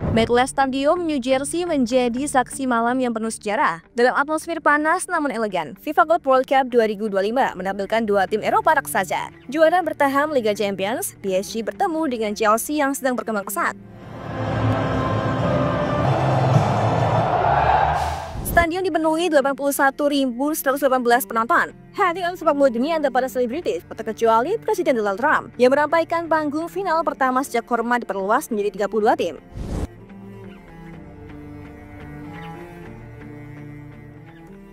MetLife Stadium, New Jersey menjadi saksi malam yang penuh sejarah. Dalam atmosfer panas namun elegan, FIFA Club World Cup 2025 menampilkan dua tim Eropa raksasa. Juara bertahan Liga Champions, PSG bertemu dengan Chelsea yang sedang berkembang pesat. Stadion dipenuhi 81.118 penonton. Hadirin sepak bola dunia dan para selebritis, terkecuali Presiden Donald Trump, yang meramaikan panggung final pertama sejak format diperluas menjadi 32 tim.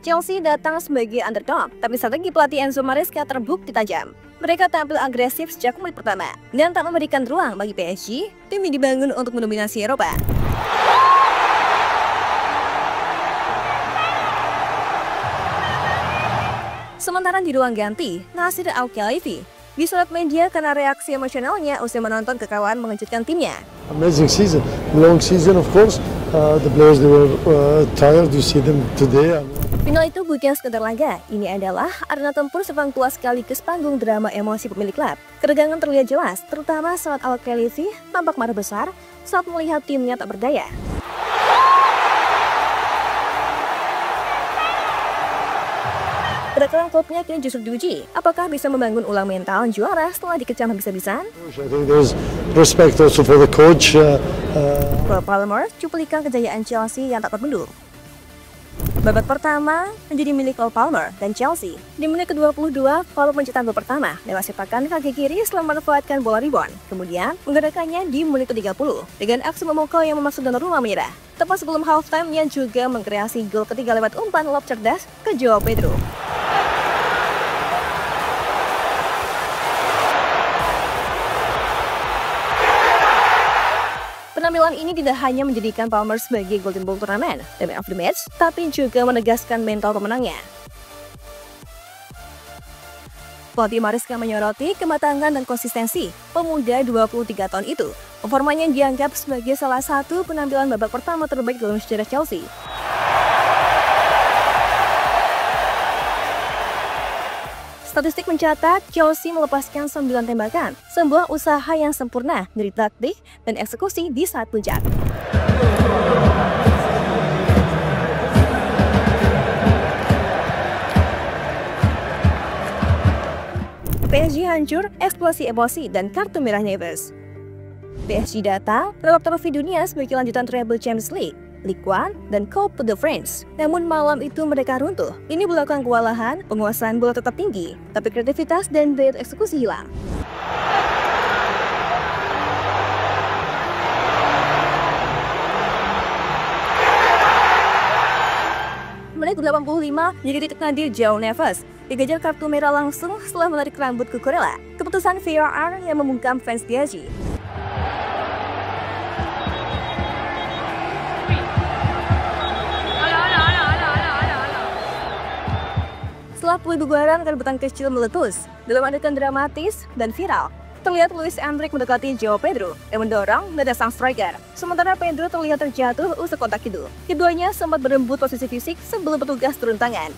Chelsea datang sebagai underdog, tapi strategi pelatih Enzo Maresca terbukti tajam. Mereka tampil agresif sejak menit pertama, dan tak memberikan ruang bagi PSG, tim yang dibangun untuk mendominasi Eropa. Sementara di ruang ganti, Nasser Al-Khelaifi disorot media karena reaksi emosionalnya usai menonton kekalahan mengejutkan timnya. Amazing season, long season of course. The players they were tired. You see them today. Final itu bukan sekedar laga, ini adalah arena tempur sepak bola sekaligus panggung drama emosi pemilik klub. Ketegangan terlihat jelas, terutama saat Al-Khelaifi tampak marah besar saat melihat timnya tak berdaya. Kedekatan klubnya kini justru diuji. Apakah bisa membangun ulang mental juara setelah dikecam habis-habisan? I think there's respect also for the coach. Cole Palmer cuplikan kejayaan Chelsea yang tak terbendung. Babak pertama menjadi milik Cole Palmer dan Chelsea. Di menit ke-22, Palmer mencetak gol pertama lewat sepakan kaki kiri setelah memanfaatkan bola rebound. Kemudian menggerakkannya di menit ke-30 dengan aksi memukul yang memaksa Donnarumma menyerah. Tepat sebelum halftime, ia juga mengkreasi gol ketiga lewat umpan lob cerdas ke Joao Pedro. Penampilan ini tidak hanya menjadikan Palmer sebagai Golden Ball turnamen dan Man of the Match, tapi juga menegaskan mental pemenangnya. Pelatih Maresca menyoroti kematangan dan konsistensi pemuda 23 tahun itu. Performanya dianggap sebagai salah satu penampilan babak pertama terbaik dalam sejarah Chelsea. Statistik mencatat Chelsea melepaskan 9 tembakan, sebuah usaha yang sempurna dari taktik dan eksekusi di saat puncak. PSG hancur, eksplosif emosi, dan kartu merah Neves. PSG datang merebut trofi dunia sebagai lanjutan treble Champions League, Ligue 1, dan Coupe de France. Namun malam itu mereka runtuh. Ini bukan kewalahan, penguasaan bola tetap tinggi, tapi kreativitas dan daya eksekusi hilang. Menit 85 jadi titik nadir Joao Neves. Dikejar kartu merah langsung setelah menarik rambut Cucurella. Keputusan VAR yang membungkam fans PSG. Setelah pembubaran, keributan kecil meletus. Dalam adegan dramatis dan viral, terlihat Luis Enrique mendekati Joao Pedro yang mendorong dada sang striker. Sementara Pedro terlihat terjatuh usai kontak itu. Keduanya sempat berebut posisi fisik sebelum petugas turun tangan.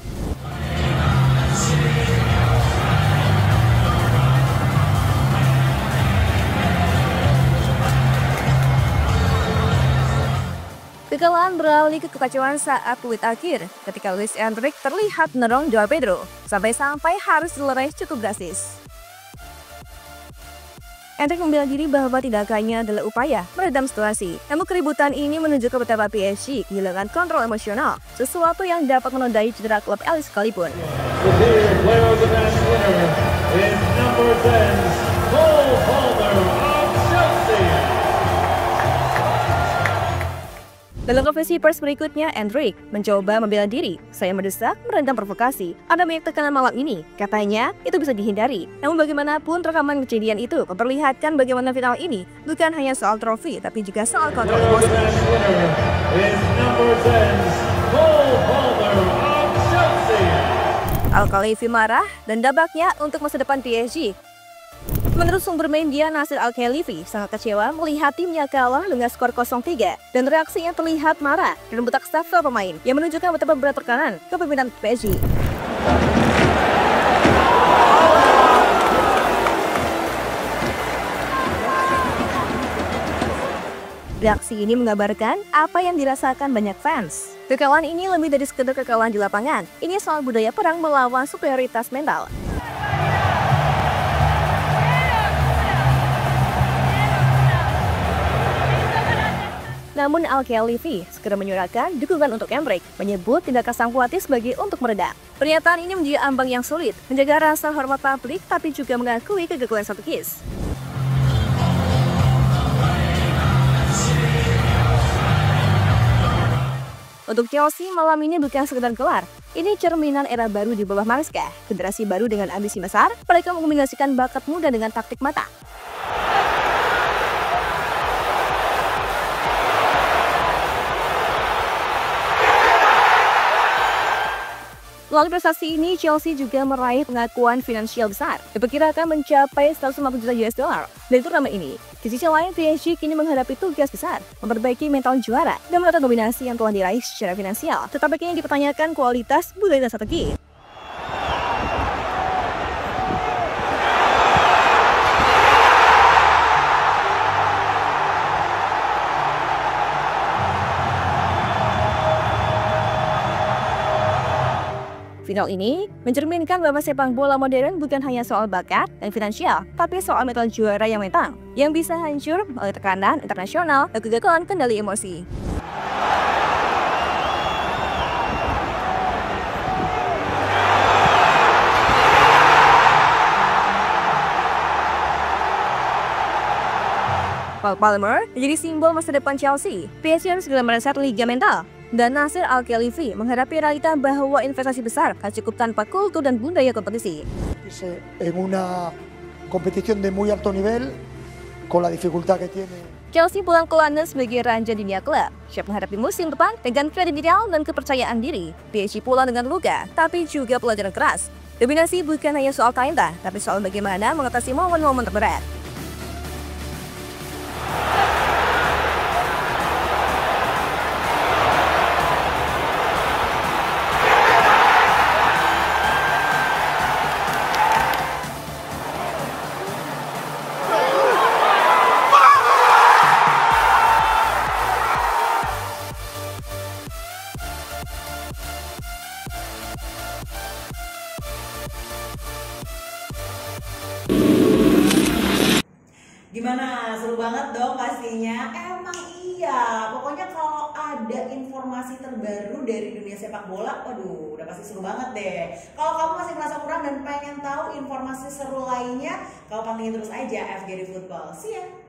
Kekalahan beralih ke kekacauan saat peluit akhir ketika Luis Enrique terlihat menerong Joao Pedro sampai harus dilerai cukup drastis. Enrique membela diri bahwa tindakannya adalah upaya meredam situasi. Namun keributan ini menunjukkan betapa PSG kehilangan kontrol emosional, sesuatu yang dapat menodai cedera klub elit sekalipun. Dalam konferensi pers berikutnya, Enrique mencoba membela diri. Saya mendesak meredam provokasi. Ada banyak tekanan malam ini. Katanya, itu bisa dihindari. Namun bagaimanapun, rekaman kejadian itu memperlihatkan bagaimana final ini bukan hanya soal trofi, tapi juga soal kontrol emosi. Al-Khelaifi marah dan dampaknya untuk masa depan PSG. Menurut sumber media, Nasser Al-Khelaifi sangat kecewa melihat timnya kalah dengan skor 0-3 dan reaksinya terlihat marah dan membentak stafel pemain yang menunjukkan betapa berat tekanan kepemimpinan PSG. Reaksi ini menggambarkan apa yang dirasakan banyak fans. Kekalahan ini lebih dari sekedar kekalahan di lapangan. Ini soal budaya perang melawan superioritas mental. Namun Al-Khelaifi segera menyuarakan dukungan untuk Emric, menyebut tindakan sang pelatih sebagai untuk meredam. Pernyataan ini menjadi ambang yang sulit, menjaga rasa hormat publik tapi juga mengakui kegagalan strategis. Untuk Chelsea, malam ini bukan sekedar gelar. Ini cerminan era baru di bawah Maresca, generasi baru dengan ambisi besar. Mereka mengombinasikan bakat muda dengan taktik matang. Melalui prestasi ini, Chelsea juga meraih pengakuan finansial besar, diperkirakan mencapai 150 juta US dollar dari turnamen ini. Di sisi lain, PSG kini menghadapi tugas besar, memperbaiki mental juara dan menata dominasi yang telah diraih secara finansial. Tetapi kini dipertanyakan kualitas, budaya dan strategi. Final ini mencerminkan bahwa sepak bola modern bukan hanya soal bakat dan finansial, tapi soal mental juara yang metang, yang bisa hancur oleh tekanan internasional dan kegagalan kendali emosi. Cole Palmer menjadi simbol masa depan Chelsea. PSG harus segera mereset liga mental. Dan Nasser Al-Khelaifi menghadapi realita bahwa investasi besar tak cukup tanpa kultur dan budaya kompetisi. En una competición de muy alto nivel, con la dificultad que tiene. Chelsea pulang ke London sebagai raja dunia klub, siap menghadapi musim depan dengan kredibilitas dan kepercayaan diri. PSG pulang dengan luka, tapi juga pelajaran keras. Dominasi bukan hanya soal talenta, tapi soal bagaimana mengatasi momen-momen terberat. Gimana? Seru banget dong pastinya. Emang iya, pokoknya kalau ada informasi terbaru dari dunia sepak bola, waduh, udah pasti seru banget deh. Kalau kamu masih merasa kurang dan pengen tahu informasi seru lainnya, kamu pantengin terus aja FGD Football. See ya!